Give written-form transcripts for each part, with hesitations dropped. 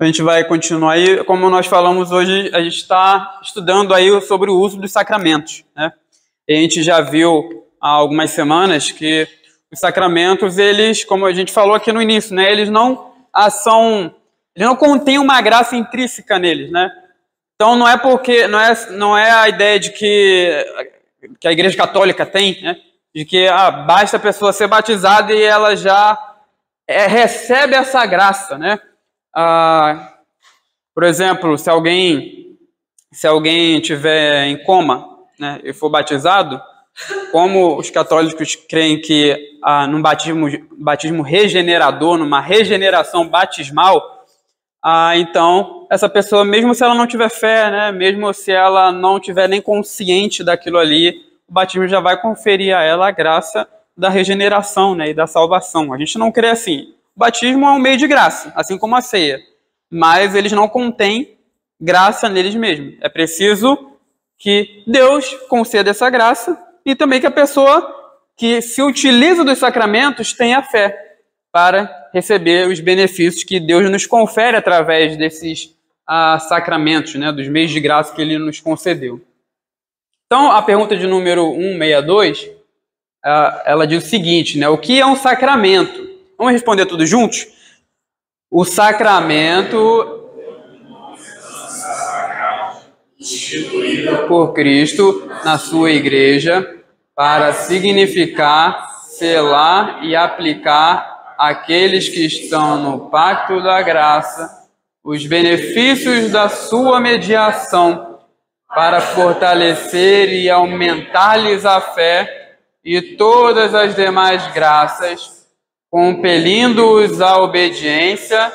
A gente vai continuar aí, como nós falamos hoje, a gente está estudando aí sobre o uso dos sacramentos, né? E a gente já viu há algumas semanas que os sacramentos, eles, como a gente falou aqui no início, né? Eles não contêm uma graça intrínseca neles, né? Então não é a ideia de que a Igreja Católica tem, né? De que basta a pessoa ser batizada e ela já recebe essa graça, né? Por exemplo, se alguém estiver em coma, né, e for batizado, como os católicos creem que num batismo regenerador, numa regeneração batismal, então essa pessoa, mesmo se ela não tiver fé, né, mesmo se ela não tiver nem consciente daquilo ali, o batismo já vai conferir a ela a graça da regeneração, né, e da salvação. A gente não crê assim. O batismo é um meio de graça, assim como a ceia, mas eles não contêm graça neles mesmos. É preciso que Deus conceda essa graça e também que a pessoa que se utiliza dos sacramentos tenha fé para receber os benefícios que Deus nos confere através desses sacramentos, né, dos meios de graça que Ele nos concedeu. Então, a pergunta de número 162, ela diz o seguinte, né, o que é um sacramento? Vamos responder tudo juntos? O sacramento instituído por Cristo na sua igreja para significar, selar e aplicar àqueles que estão no pacto da graça os benefícios da sua mediação para fortalecer e aumentar-lhes a fé e todas as demais graças, compelindo-os à obediência,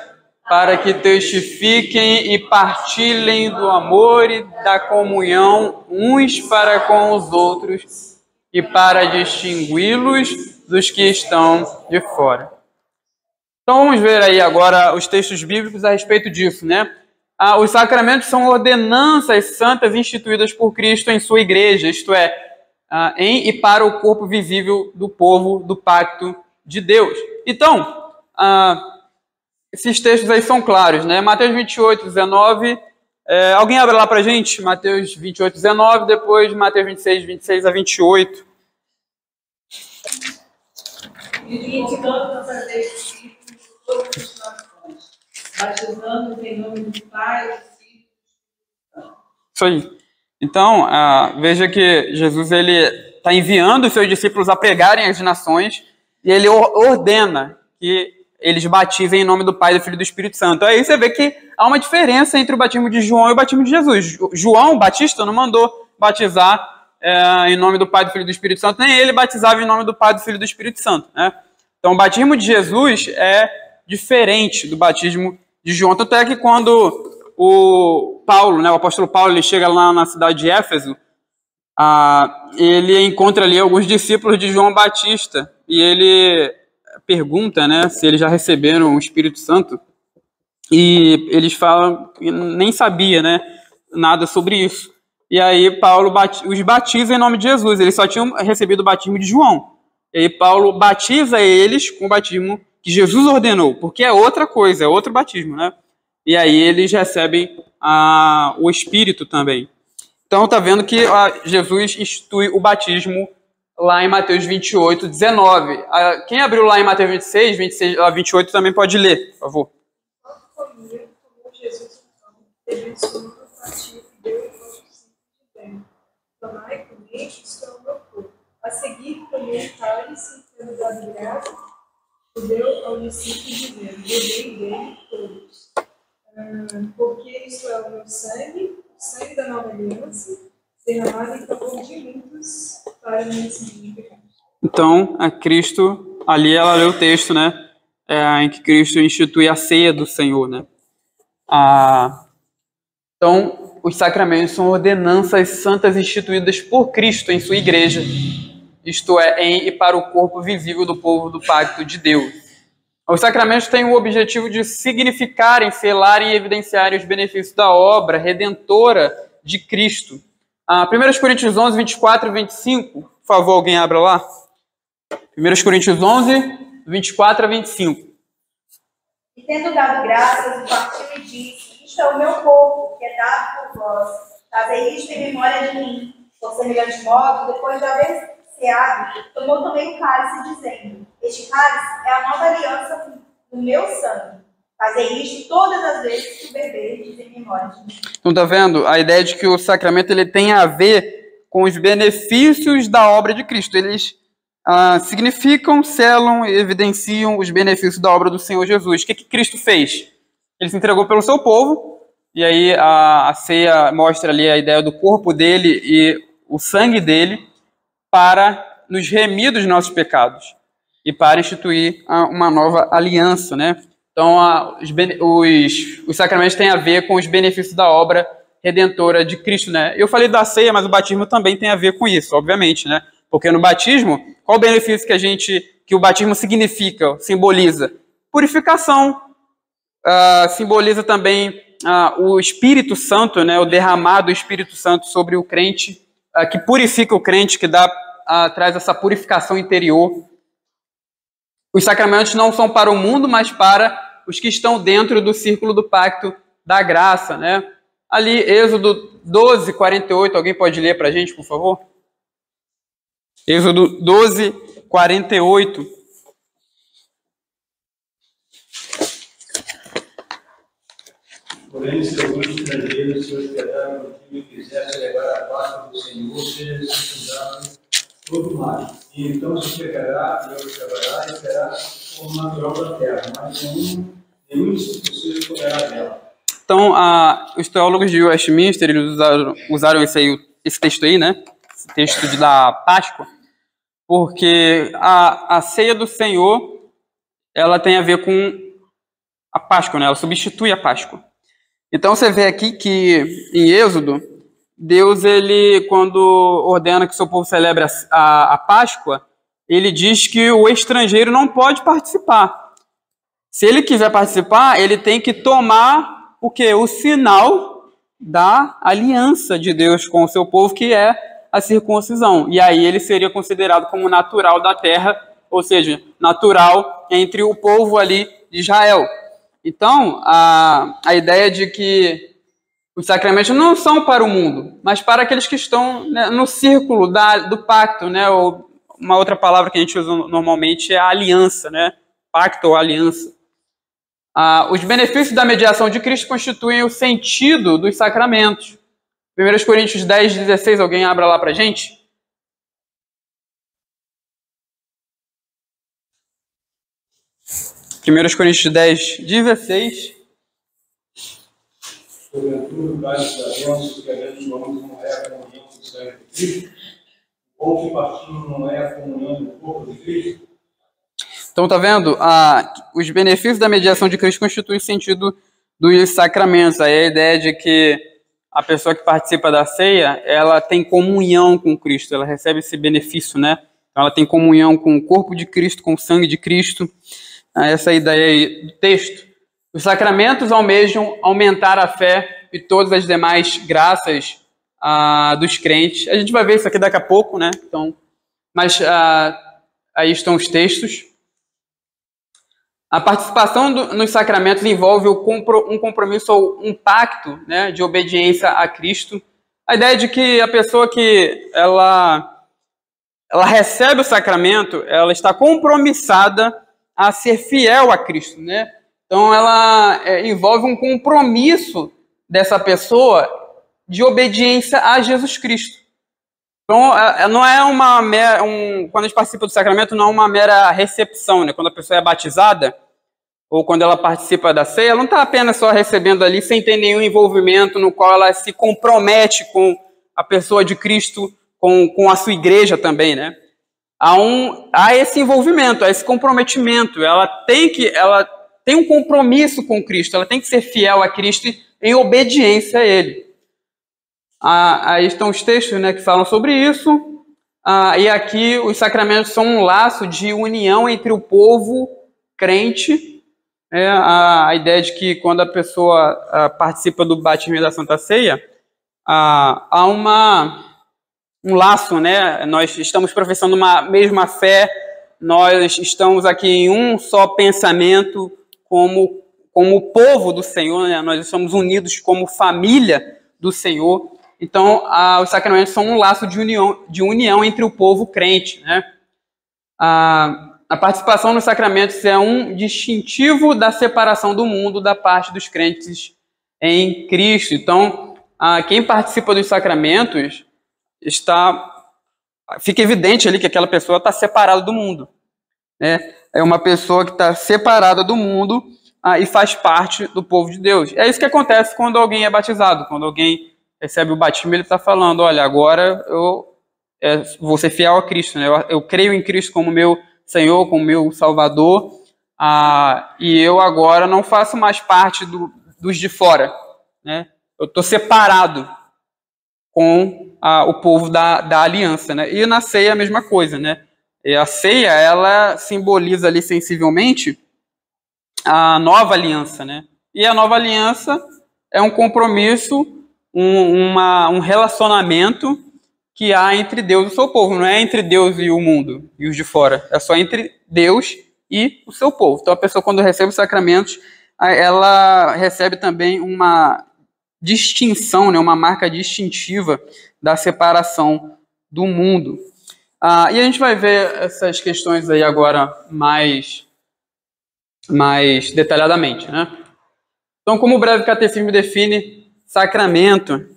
para que testifiquem e partilhem do amor e da comunhão uns para com os outros e para distingui-los dos que estão de fora. Então vamos ver aí agora os textos bíblicos a respeito disso, né? Os sacramentos são ordenanças santas instituídas por Cristo em sua igreja, isto é, em e para o corpo visível do povo do pacto de Deus. Então, esses textos aí são claros, né? Mateus 28, 19. Alguém abre lá pra gente? Mateus 28, 19, depois Mateus 26, 26 a 28. E ensinando a fazer discípulos de todas as nações, batizando-os em nome do Pai, do Filho e do Espírito Santo. Isso aí. Então, veja que Jesus ele está enviando os seus discípulos a pregarem as nações e ele ordena que eles batizem em nome do Pai, do Filho e do Espírito Santo. Aí você vê que há uma diferença entre o batismo de João e o batismo de Jesus. João Batista não mandou batizar em nome do Pai, do Filho e do Espírito Santo, nem ele batizava em nome do Pai, do Filho e do Espírito Santo, né? Então o batismo de Jesus é diferente do batismo de João. Tanto é que quando o Paulo, né, o apóstolo Paulo, ele chega lá na cidade de Éfeso, ele encontra ali alguns discípulos de João Batista e ele pergunta, né, se eles já receberam o Espírito Santo, e eles falam que nem sabia, né, nada sobre isso. E aí Paulo os batiza em nome de Jesus. Eles só tinham recebido o batismo de João. E aí Paulo batiza eles com o batismo que Jesus ordenou, porque é outra coisa, é outro batismo, né? E aí eles recebem o Espírito também. Então tá vendo que Jesus institui o batismo lá em Mateus 28, 19. Quem abriu lá em Mateus 26, 28 também pode ler, por favor. Jesus teve o seu partir e deu o nosso de tomai e comer, isto é o meu corpo. A seguir, tomou o cálice, tendo dado graça, e deu ao discípulo, dizendo: bebei dele todos, porque isto é o meu sangue, o sangue da nova aliança, derramado em favor de muitos para me receber pecados. Então, Cristo, ali ela leu o texto, né, em que Cristo institui a ceia do Senhor, né? Então, os sacramentos são ordenanças santas instituídas por Cristo em sua igreja, isto é, em e para o corpo visível do povo do pacto de Deus. Os sacramentos têm o objetivo de significarem, selarem e evidenciarem os benefícios da obra redentora de Cristo. 1 Coríntios 11, 24 e 25, por favor, alguém abra lá. 1 Coríntios 11, 24 a 25. E tendo dado graças, o partiu e disse: Isto é o meu corpo, que é dado por vós. Fazei isto em memória de mim. Por semelhante modo, depois de haver ceado, tomou também o cálice, dizendo: Este cálice é a nova aliança no meu sangue. Fazei isto todas as vezes que o beberdes em memória de mim. Então, tá vendo? A ideia de que o sacramento ele tem a ver com os benefícios da obra de Cristo. Eles significam, selam e evidenciam os benefícios da obra do Senhor Jesus. O que Cristo fez? Ele se entregou pelo seu povo, e aí a ceia mostra ali a ideia do corpo dele e o sangue dele para nos remir dos nossos pecados e para instituir uma nova aliança, né? Então, os sacramentos têm a ver com os benefícios da obra redentora de Cristo, né? Eu falei da ceia, mas o batismo também tem a ver com isso, obviamente, né? Porque no batismo, qual o benefício que o batismo significa, simboliza? Purificação. Simboliza também o Espírito Santo, né? O derramado do Espírito Santo sobre o crente, que purifica o crente, que traz essa purificação interior. Os sacramentos não são para o mundo, mas para os que estão dentro do círculo do pacto da graça, né? Ali, Êxodo 12, 48, alguém pode ler para a gente, por favor? Êxodo 12, 48. Porém, se algum estrangeiro se hospedar contigo e quiser celebrar a Páscoa do Senhor, seja circuncidado todo mais. E então se chegará e observará e será como natural da terra, mas nenhum discípulo poderá dela. Então, os teólogos de Westminster eles usaram esse texto aí, né? Esse texto da Páscoa, porque a ceia do Senhor ela tem a ver com a Páscoa, né? Ela substitui a Páscoa. Então, você vê aqui que em Êxodo, Deus, ele, quando ordena que o seu povo celebre a Páscoa, ele diz que o estrangeiro não pode participar. Se ele quiser participar, ele tem que tomar o quê? O sinal da aliança de Deus com o seu povo, que é a circuncisão. E aí ele seria considerado como natural da terra, ou seja, natural entre o povo ali de Israel. Então, a ideia de que os sacramentos não são para o mundo, mas para aqueles que estão, né, no círculo do pacto, né? Ou uma outra palavra que a gente usa normalmente é a aliança, né? Pacto ou aliança. Os benefícios da mediação de Cristo constituem o sentido dos sacramentos. 1 Coríntios 10, 16, alguém abra lá para a gente? Primeiros Coríntios 10, 16. Porventura, o cálice da bênção que a gente não é a comunhão do sangue de Cristo? Ou que partimos não é a comunhão do corpo de Cristo? Então, tá vendo? Os benefícios da mediação de Cristo constituem o sentido dos sacramentos. Aí a ideia de que a pessoa que participa da ceia, ela tem comunhão com Cristo, ela recebe esse benefício, né? Então, ela tem comunhão com o corpo de Cristo, com o sangue de Cristo. Essa é a ideia aí do texto. Os sacramentos almejam aumentar a fé e todas as demais graças dos crentes. A gente vai ver isso aqui daqui a pouco, né? Então, mas aí estão os textos. A participação nos sacramentos envolve um compromisso ou um pacto, né, de obediência a Cristo. A ideia de que a pessoa que ela recebe o sacramento, ela está compromissada a ser fiel a Cristo, né? Então, ela envolve um compromisso dessa pessoa de obediência a Jesus Cristo. Então, não é quando a gente participa do sacramento, não é uma mera recepção, né? Quando a pessoa é batizada, ou quando ela participa da ceia, ela não está apenas só recebendo ali, sem ter nenhum envolvimento no qual ela se compromete com a pessoa de Cristo, com a sua igreja também, né? Há esse envolvimento, há esse comprometimento. Ela tem um compromisso com Cristo, ela tem que ser fiel a Cristo em obediência a Ele. Aí estão os textos, né, que falam sobre isso. E aqui os sacramentos são um laço de união entre o povo crente. A ideia de que quando a pessoa participa do batismo e da Santa Ceia, há um laço, né? Nós estamos professando uma mesma fé, nós estamos aqui em um só pensamento como como povo do Senhor, né? Nós estamos unidos como família do Senhor. Então, os sacramentos são um laço de união entre o povo crente, né? A participação nos sacramentos é um distintivo da separação do mundo da parte dos crentes em Cristo. Então, quem participa dos sacramentos fica evidente ali que aquela pessoa está separada do mundo, né? É uma pessoa que está separada do mundo e faz parte do povo de Deus. É isso que acontece quando alguém é batizado. Quando alguém recebe o batismo, ele está falando, olha, agora eu vou ser fiel a Cristo, né? Eu creio em Cristo como meu Senhor, como meu Salvador, e eu agora não faço mais parte dos de fora, né? Eu estou separado com o povo da aliança, né? E na ceia a mesma coisa, né? E a ceia, ela simboliza ali sensivelmente a nova aliança, né? E a nova aliança é um compromisso, um relacionamento que há entre Deus e o seu povo. Não é entre Deus e o mundo e os de fora. É só entre Deus e o seu povo. Então a pessoa, quando recebe os sacramentos, ela recebe também uma distinção, né? Uma marca distintiva da separação do mundo. E a gente vai ver essas questões aí agora mais detalhadamente, né? Então, como o breve catecismo define sacramento,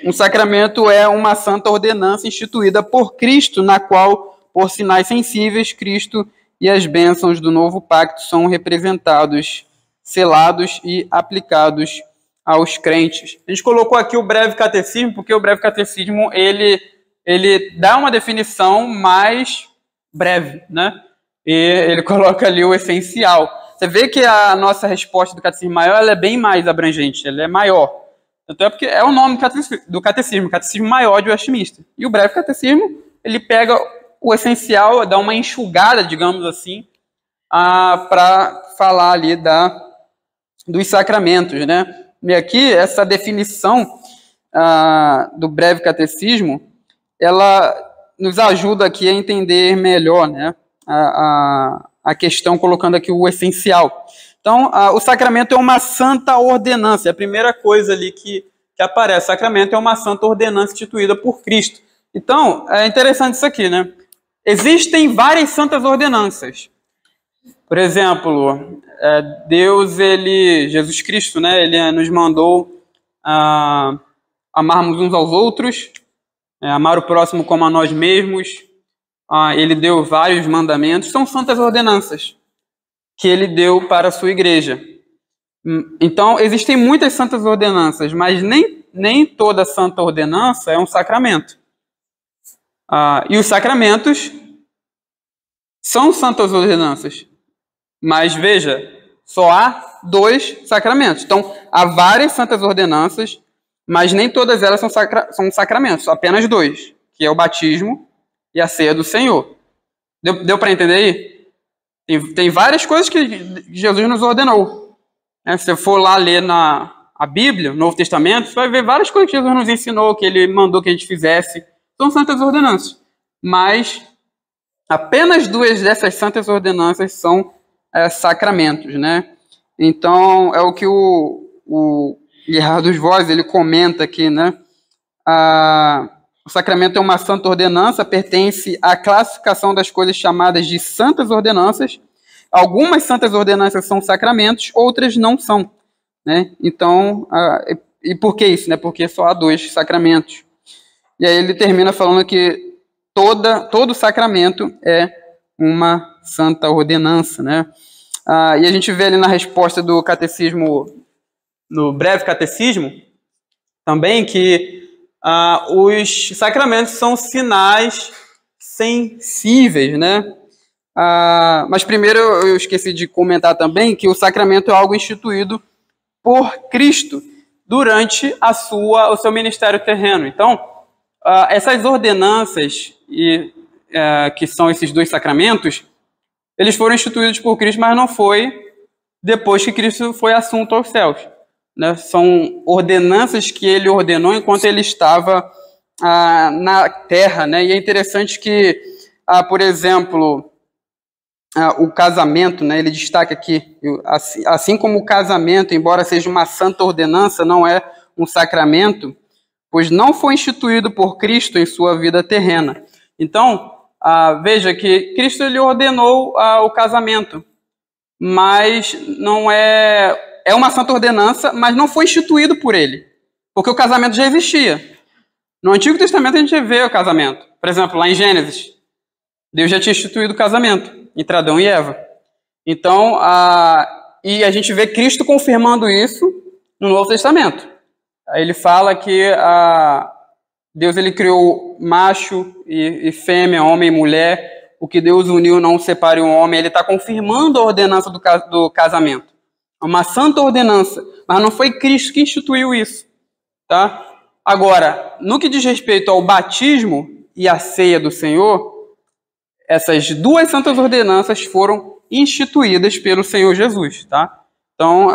um sacramento é uma santa ordenança instituída por Cristo, na qual, por sinais sensíveis, Cristo e as bênçãos do novo pacto são representados, selados e aplicados aos crentes. A gente colocou aqui o breve catecismo, porque o breve catecismo ele dá uma definição mais breve, né? E ele coloca ali o essencial. Você vê que a nossa resposta do catecismo maior ela é bem mais abrangente, ela é maior. Tanto é porque é o nome do catecismo, catecismo maior de Westminster. E o breve catecismo, ele pega o essencial, dá uma enxugada, digamos assim, para falar ali dos sacramentos, né? E aqui, essa definição do breve catecismo, ela nos ajuda aqui a entender melhor, né, a questão, colocando aqui o essencial. Então, o sacramento é uma santa ordenança. É a primeira coisa ali que aparece. O sacramento é uma santa ordenança instituída por Cristo. Então, é interessante isso aqui, né? Existem várias santas ordenanças. Por exemplo, Jesus Cristo, né, ele nos mandou amarmos uns aos outros, amar o próximo como a nós mesmos. Ele deu vários mandamentos, são santas ordenanças que ele deu para a sua igreja. Então, existem muitas santas ordenanças, mas nem toda santa ordenança é um sacramento. E os sacramentos são santas ordenanças. Mas veja, só há 2 sacramentos. Então, há várias santas ordenanças, mas nem todas elas são sacramentos, apenas 2, que é o batismo e a ceia do Senhor. Deu para entender aí? Tem várias coisas que Jesus nos ordenou. Se você for lá ler a Bíblia, o Novo Testamento, você vai ver várias coisas que Jesus nos ensinou, que ele mandou que a gente fizesse. São santas ordenanças. Mas apenas 2 dessas santas ordenanças são sacramentos, né? Então, é o que o Gerhardus Voss, ele comenta aqui, né? O sacramento é uma santa ordenança, pertence à classificação das coisas chamadas de santas ordenanças. Algumas santas ordenanças são sacramentos, outras não são, né? Então, e por que isso, né? Porque só há 2 sacramentos. E aí ele termina falando que todo sacramento é uma santa ordenança, né? E a gente vê ali na resposta do catecismo, no breve catecismo, também que os sacramentos são sinais sensíveis, né? Mas primeiro eu esqueci de comentar também que o sacramento é algo instituído por Cristo durante o seu ministério terreno. Então, essas ordenanças, que são esses 2 sacramentos, eles foram instituídos por Cristo, mas não foi depois que Cristo foi assunto aos céus, né? São ordenanças que ele ordenou enquanto ele estava na terra, né? E é interessante que, por exemplo, o casamento, né, ele destaca aqui, assim como o casamento, embora seja uma santa ordenança, não é um sacramento, pois não foi instituído por Cristo em sua vida terrena. Então, veja que Cristo ele ordenou o casamento, mas não é uma santa ordenança, mas não foi instituído por ele, porque o casamento já existia. No Antigo Testamento a gente vê o casamento. Por exemplo, lá em Gênesis, Deus já tinha instituído o casamento entre Adão e Eva. Então, e a gente vê Cristo confirmando isso no Novo Testamento. Aí ele fala que Deus ele criou macho e fêmea, homem e mulher. O que Deus uniu não separe o homem. Ele está confirmando a ordenança do casamento. É uma santa ordenança, mas não foi Cristo que instituiu isso. Tá? Agora, no que diz respeito ao batismo e à ceia do Senhor, essas duas santas ordenanças foram instituídas pelo Senhor Jesus, tá? Então,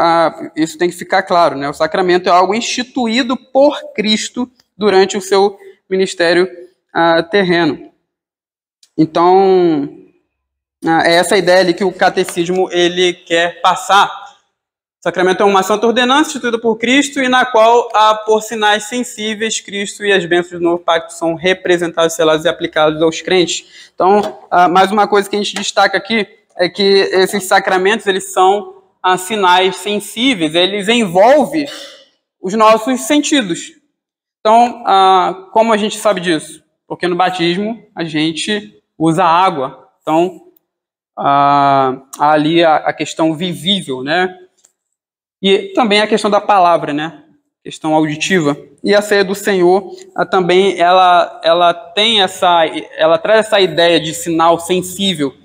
isso tem que ficar claro, né? O sacramento é algo instituído por Cristo durante o seu ministério terreno. Então, é essa ideia ali que o catecismo ele quer passar. O sacramento é uma santa ordenança instituída por Cristo e na qual, por sinais sensíveis, Cristo e as bênçãos do novo pacto são representados, selados e aplicados aos crentes. Então, mais uma coisa que a gente destaca aqui é que esses sacramentos eles são sinais sensíveis, eles envolvem os nossos sentidos. Então, como a gente sabe disso? Porque no batismo a gente usa água. Então, há ali a questão visível, né? E também a questão da palavra, né? Questão auditiva. E a ceia do Senhor também ela traz essa ideia de sinal sensível,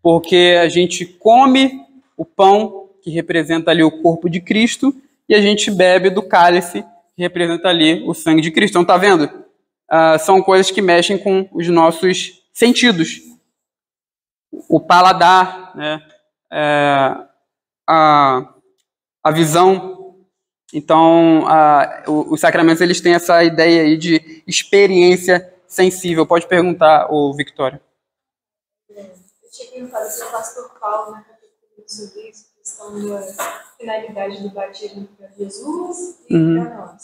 porque a gente come o pão que representa ali o corpo de Cristo e a gente bebe do cálice que representa ali o sangue de Cristo. Então, tá vendo? São coisas que mexem com os nossos sentidos. O paladar, né? A visão. Então, os sacramentos eles têm essa ideia aí de experiência sensível. Pode perguntar, Victória. Eu tinha perguntado se o pastor Paulo, na capítulo sobre isso, a questão da finalidade do batismo para Jesus e para nós.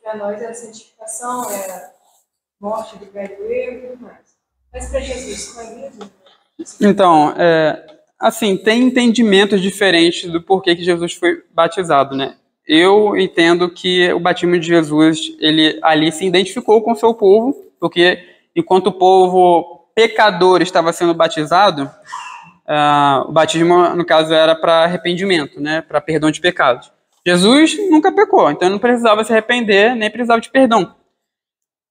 Para nós é a santificação, é a morte do velho eu e tudo mais. Mas para Jesus, qual é mesmo? Então, assim, tem entendimentos diferentes do porquê que Jesus foi batizado, né? Eu entendo que o batismo de Jesus, ele ali se identificou com o seu povo, porque enquanto o povo pecador estava sendo batizado, o batismo, no caso, era para arrependimento, né? Para perdão de pecados. Jesus nunca pecou, então ele não precisava se arrepender, nem precisava de perdão.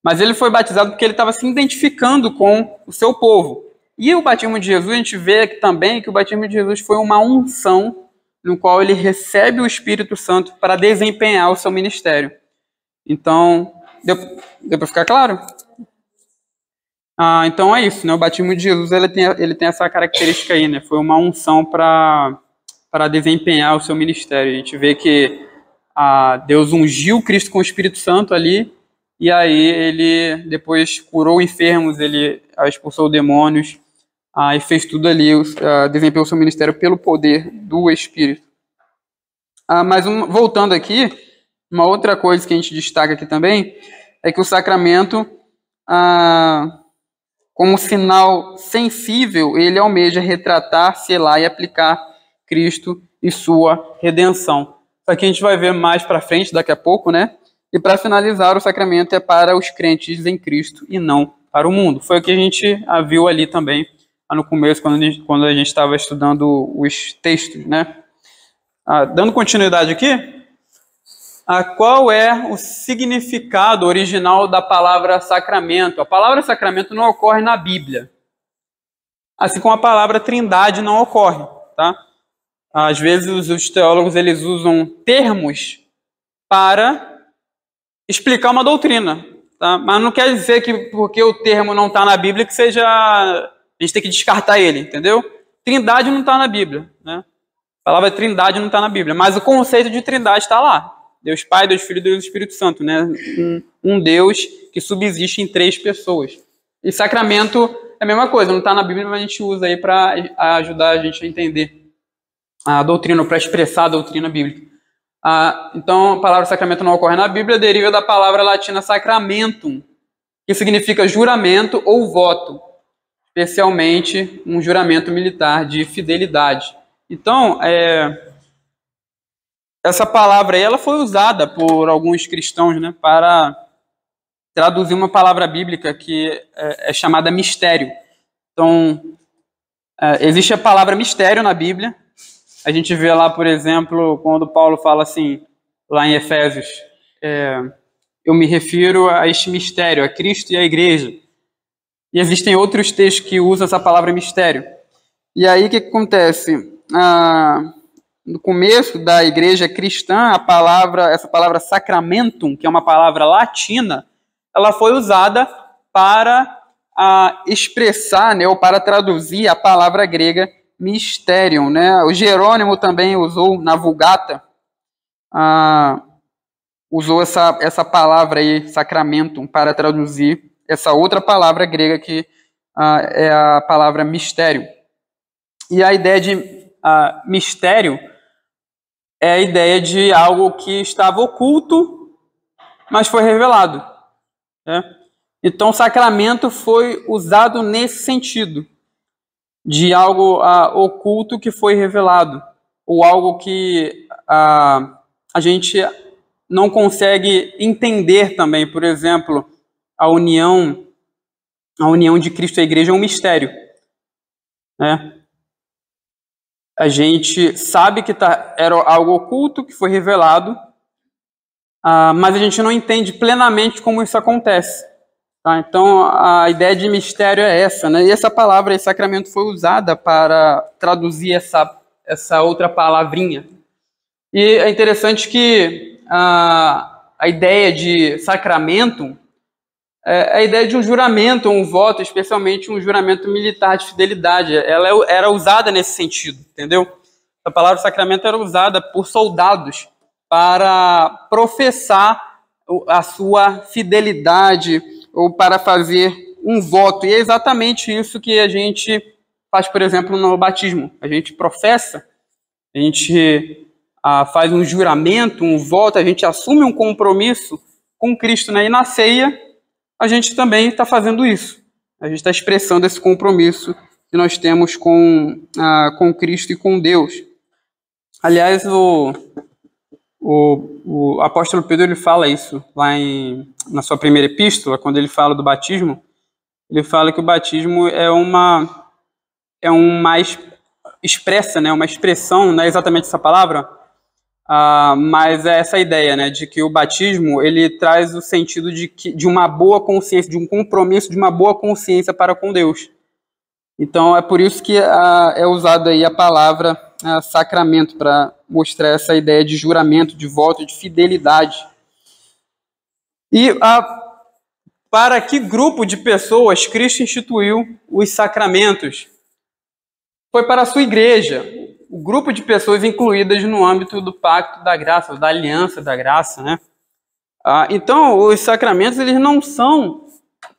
Mas ele foi batizado porque ele estava se identificando com o seu povo. E o batismo de Jesus, a gente vê aqui também que o batismo de Jesus foi uma unção no qual ele recebe o Espírito Santo para desempenhar o seu ministério. Então, deu para ficar claro? Então é isso, né? O batismo de Jesus ele tem essa característica aí, né? Foi uma unção para desempenhar o seu ministério. A gente vê que Deus ungiu Cristo com o Espírito Santo ali, e aí ele depois curou enfermos, ele expulsou demônios, e fez tudo ali, desempenhou o seu ministério pelo poder do Espírito. Mas voltando aqui, uma outra coisa que a gente destaca aqui também é que o sacramento, como sinal sensível, ele almeja retratar, selar e aplicar Cristo e sua redenção. Isso aqui a gente vai ver mais para frente, daqui a pouco, né? E para finalizar, o sacramento é para os crentes em Cristo e não para o mundo. Foi o que a gente viu ali também, no começo, quando a gente estava estudando os textos, né? Dando continuidade aqui, qual é o significado original da palavra sacramento? A palavra sacramento não ocorre na Bíblia, assim como a palavra trindade não ocorre, tá? Às vezes os teólogos eles usam termos para explicar uma doutrina, tá? Mas não quer dizer que porque o termo não está na Bíblia que seja... A gente tem que descartar ele, entendeu? Trindade não está na Bíblia, né? A palavra trindade não está na Bíblia, mas o conceito de trindade está lá. Deus Pai, Deus Filho e Deus Espírito Santo, né? Um Deus que subsiste em 3 pessoas. E sacramento é a mesma coisa, não está na Bíblia, mas a gente usa aí para ajudar a gente a entender a doutrina, para expressar a doutrina bíblica. Então, a palavra sacramento não ocorre na Bíblia, deriva da palavra latina sacramentum, que significa juramento ou voto, especialmente um juramento militar de fidelidade. Então, essa palavra aí, ela foi usada por alguns cristãos, né, para traduzir uma palavra bíblica que é chamada mistério. Então, existe a palavra mistério na Bíblia. A gente vê lá, por exemplo, quando Paulo fala assim, lá em Efésios, eu me refiro a este mistério, a Cristo e a igreja. E existem outros textos que usam essa palavra mistério. E aí, o que acontece? No começo da igreja cristã, essa palavra sacramentum, que é uma palavra latina, ela foi usada para expressar, né, ou para traduzir a palavra grega mysterium, né? O Jerônimo também usou na Vulgata, usou essa palavra aí, sacramentum, para traduzir essa outra palavra grega que é a palavra mistério. E a ideia de mistério é a ideia de algo que estava oculto, mas foi revelado. Né? Então, sacramento foi usado nesse sentido, de algo oculto que foi revelado, ou algo que a gente não consegue entender também. Por exemplo, a união de Cristo e a igreja é um mistério. Né? A gente sabe que era algo oculto que foi revelado, mas a gente não entende plenamente como isso acontece. Tá? Então, a ideia de mistério é essa, né? E essa palavra, esse sacramento, foi usada para traduzir essa outra palavrinha. E é interessante que a ideia de sacramento é a ideia de um juramento, um voto, especialmente um juramento militar de fidelidade. Ela era usada nesse sentido, entendeu? A palavra sacramento era usada por soldados para professar a sua fidelidade ou para fazer um voto. E é exatamente isso que a gente faz, por exemplo, no batismo. A gente professa, a gente faz um juramento, um voto, a gente assume um compromisso com Cristo, né? E na ceia, a gente também está fazendo isso. A gente está expressando esse compromisso que nós temos com Cristo e com Deus. Aliás, o apóstolo Pedro ele fala isso lá na sua primeira epístola, quando ele fala do batismo. Ele fala que o batismo é uma expressa, né, uma expressão, não é exatamente essa palavra, mas é essa ideia, né, de que o batismo ele traz o sentido de uma boa consciência, de um compromisso, de uma boa consciência para com Deus. Então é por isso que é usada aí a palavra sacramento, para mostrar essa ideia de juramento, de voto, de fidelidade. E para que grupo de pessoas Cristo instituiu os sacramentos? Foi para a sua igreja, o grupo de pessoas incluídas no âmbito do pacto da graça, da aliança da graça, né? Então, os sacramentos eles não são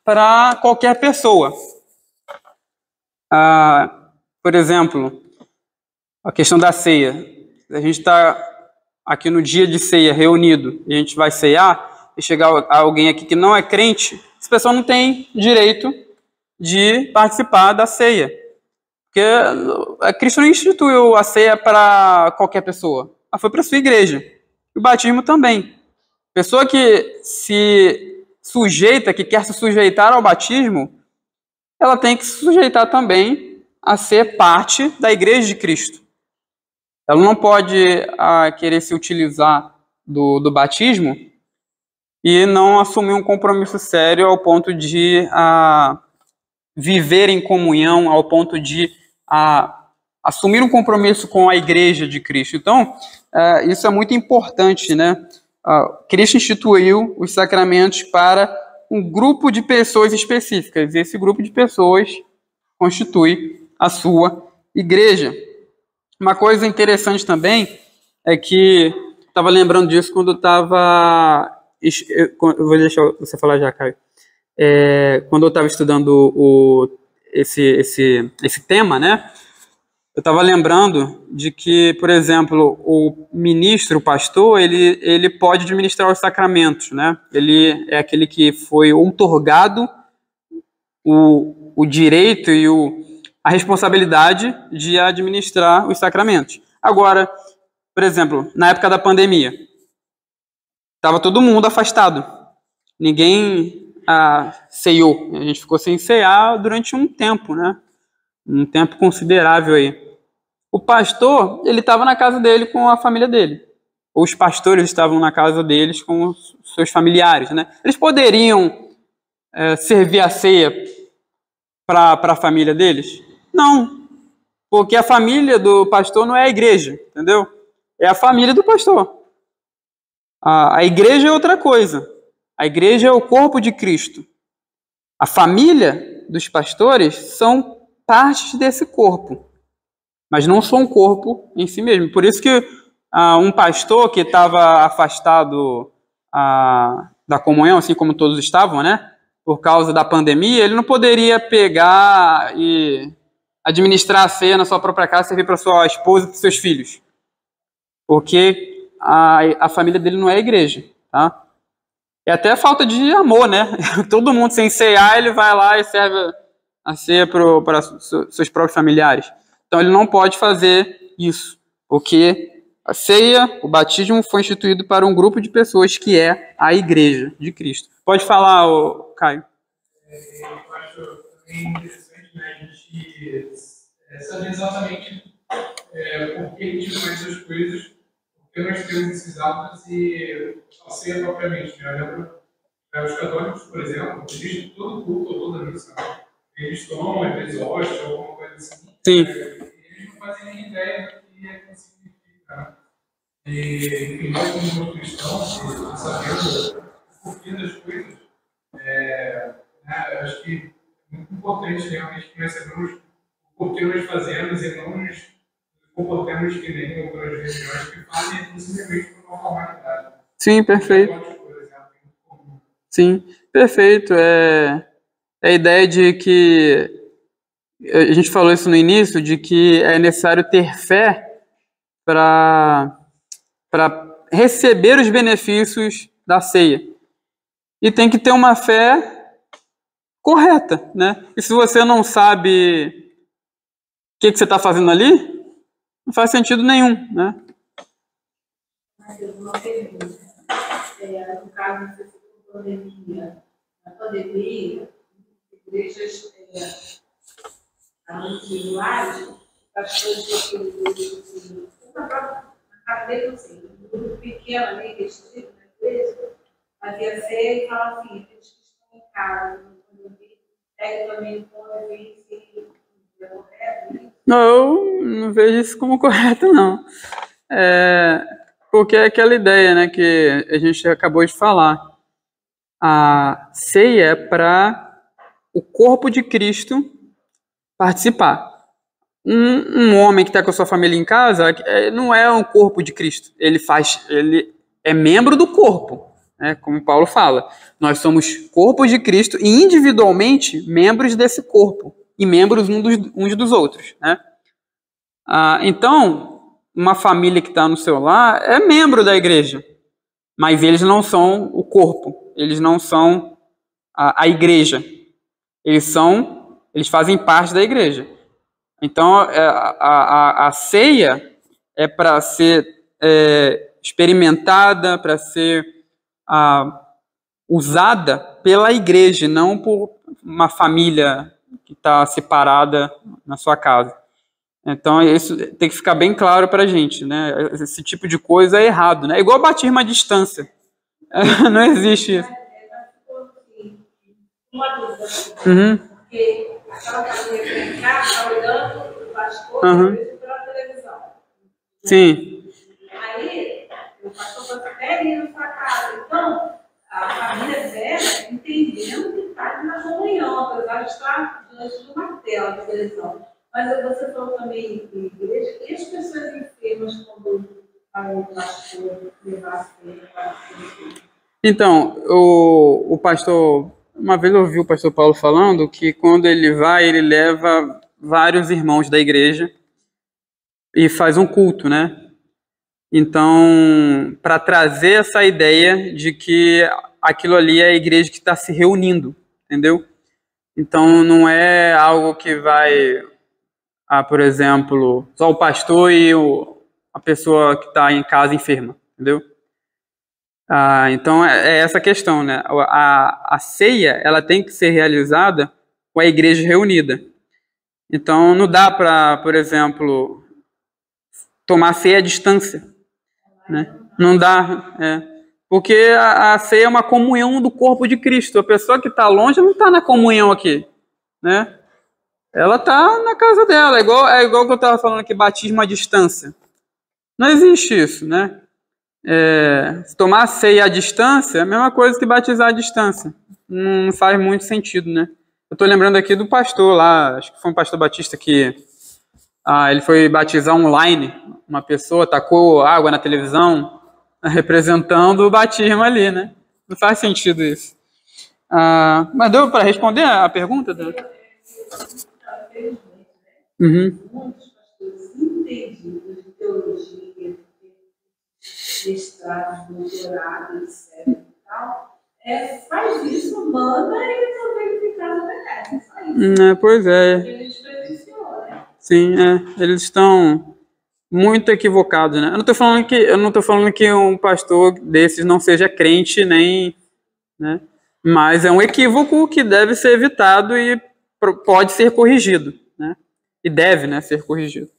para qualquer pessoa. Por exemplo, a questão da ceia. A gente está aqui no dia de ceia, reunido, e a gente vai ceiar, e chegar alguém aqui que não é crente, essa pessoa não tem direito de participar da ceia. Porque Cristo não instituiu a ceia para qualquer pessoa. Foi para a sua igreja. E o batismo também. Pessoa que se sujeita, que quer se sujeitar ao batismo, ela tem que se sujeitar também a ser parte da igreja de Cristo. Ela não pode querer se utilizar do batismo e não assumir um compromisso sério ao ponto de viver em comunhão, ao ponto de assumir um compromisso com a igreja de Cristo. Então, isso é muito importante, né? Cristo instituiu os sacramentos para um grupo de pessoas específicas, e esse grupo de pessoas constitui a sua igreja. Uma coisa interessante também é que estava lembrando disso quando eu estava... Eu vou deixar você falar já, Caio. Quando eu estava estudando esse tema, né? Eu estava lembrando de que, por exemplo, o ministro, o pastor, ele pode administrar os sacramentos, né? Ele é aquele que foi outorgado o direito e a responsabilidade de administrar os sacramentos. Agora, por exemplo, na época da pandemia, estava todo mundo afastado. Ninguém ceiou. A gente ficou sem ceiar durante um tempo, né? Um tempo considerável aí. O pastor, ele estava na casa dele com a família dele. Os pastores estavam na casa deles com os seus familiares, né? Eles poderiam servir a ceia para a família deles? Não, porque a família do pastor não é a igreja, entendeu? É a família do pastor. A igreja é outra coisa. A igreja é o corpo de Cristo. A família dos pastores são partes desse corpo, mas não são um corpo em si mesmo. Por isso que um pastor que estava afastado da comunhão, assim como todos estavam, né? Por causa da pandemia, ele não poderia pegar e administrar a ceia na sua própria casa, servir para sua esposa e para seus filhos. Porque a família dele não é a igreja, tá? É até falta de amor, né? Todo mundo sem ceiar, ele vai lá e serve a ceia para seus próprios familiares. Então ele não pode fazer isso, porque a ceia, o batismo foi instituído para um grupo de pessoas que é a igreja de Cristo. Pode falar, Caio. Eu acho também interessante, né, a gente saber exatamente por que a gente faz essas coisas, porque nós temos esses hábitos e a ceia propriamente. Né? Eu lembro, os católicos, por exemplo, existe todo culto, toda missa, eles tomam, às vezes, hóstia ou alguma coisa assim. Sim. E eles não fazem nem ideia do que significa. Né? E, enfim, nós como cristãos, sabendo o porquê das coisas, acho que é muito importante realmente que nós saibamos o porquê nós fazemos e não nos comportemos que nem outras religiões que fazem simplesmente por uma formalidade. Sim, perfeito. Sim, perfeito. É a ideia de que, a gente falou isso no início, de que é necessário ter fé para receber os benefícios da ceia. E tem que ter uma fé correta, né? E se você não sabe o que você está fazendo ali, não faz sentido nenhum, né? Uma pergunta. No caso da pandemia, na pandemia, igrejas individuais, pastores na casa dele, assim, um grupo pequeno ali, restrito na igreja, fazia ceia e falava assim, eles que estão em casa, pega também o pão e vem se é correto, né? Não, eu não vejo isso como correto, não. Porque é aquela ideia, né, que a gente acabou de falar. A ceia é para o corpo de Cristo participar. Um homem que está com a sua família em casa não é um corpo de Cristo. Ele é membro do corpo, né, como Paulo fala. Nós somos corpo de Cristo e individualmente membros desse corpo e membros uns dos outros, né? Então, uma família que está no seu lar é membro da igreja, mas eles não são o corpo, eles não são a igreja, eles fazem parte da igreja. Então, a ceia é para ser experimentada, para ser usada pela igreja, não por uma família que está separada na sua casa. Então, isso tem que ficar bem claro para a gente, né? Esse tipo de coisa é errado, né? É igual batismo à distância. Não existe isso. Uma dúvida. Uhum. Porque aquela família que vem cá, está olhando o pastor pela televisão. Sim. Aí, o pastor foi até ir na sua casa. Então, a família dela entendendo que está na comunhão, apesar de estar diante de uma tela de televisão. Mas você falou também de igreja, e as pessoas enfermas quando o pastor levar a ceia para a igreja? Então, o pastor uma vez eu ouvi o pastor Paulo falando que quando ele vai, ele leva vários irmãos da igreja e faz um culto, né? Então, para trazer essa ideia de que aquilo ali é a igreja que está se reunindo, entendeu? Então, não é algo que vai, por exemplo, só o pastor e a pessoa que está em casa enferma, entendeu? Então, é essa questão, né? A ceia, ela tem que ser realizada com a igreja reunida. Então, não dá para, por exemplo, tomar ceia à distância, né? Não dá, porque a ceia é uma comunhão do corpo de Cristo. A pessoa que está longe não está na comunhão aqui, né? Ela está na casa dela. É igual que eu estava falando aqui, batismo à distância. Não existe isso, né? Tomar ceia à distância é a mesma coisa que batizar à distância. Não faz muito sentido, né? Eu estou lembrando aqui do pastor lá, acho que foi um pastor batista que ele foi batizar online, uma pessoa tacou água na televisão, representando o batismo ali, né? Não faz sentido isso. Mas deu para responder a pergunta? Muitos pastores entendidos de teologia, mestrado, doutorado, etc. E tal, faz isso, manda e resolve ficar no obedece. Só isso. Pois é. A gente presenciou, né? Sim, eles estão muito equivocados, né? Eu não tô falando que um pastor desses não seja crente, nem, né? Mas é um equívoco que deve ser evitado e pode ser corrigido, né? E deve, né, ser corrigido.